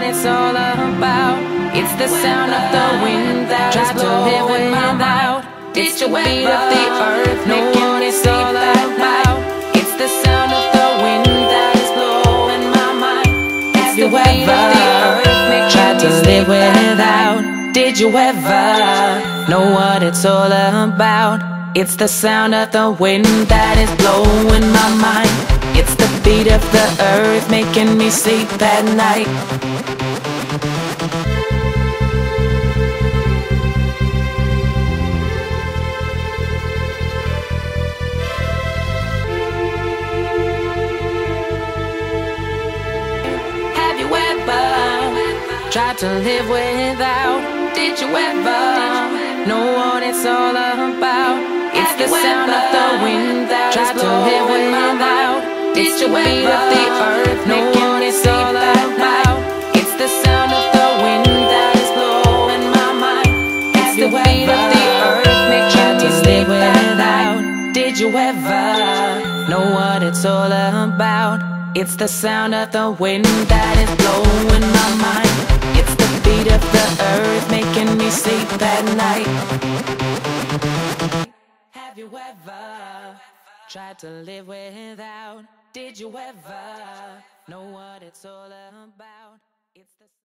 It's all about. It's the sound of the wind that is blowing without. It's the beat of the earth, making me see about. It's the sound of the wind that is blowing my mind. It's the beat of the earth, making me live without. Did you ever know what it's all about? It's the sound of the wind that is blowing my mind. It's the beat of the earth making me sleep at night. Have you ever tried to live without? Did you ever know what it's all about? It's the sound of the wind that is blowing without. It's the beat of the earth making me see about. It's the sound of the wind that is blowing my mind. It's the beat of the earth making me sleep without. Did you ever know what it's all about? It's the sound of the wind that is blowing my mind. It's the beat of the earth making me sleep at night. Have you ever tried to live without? Did you ever know what it's all about? It's the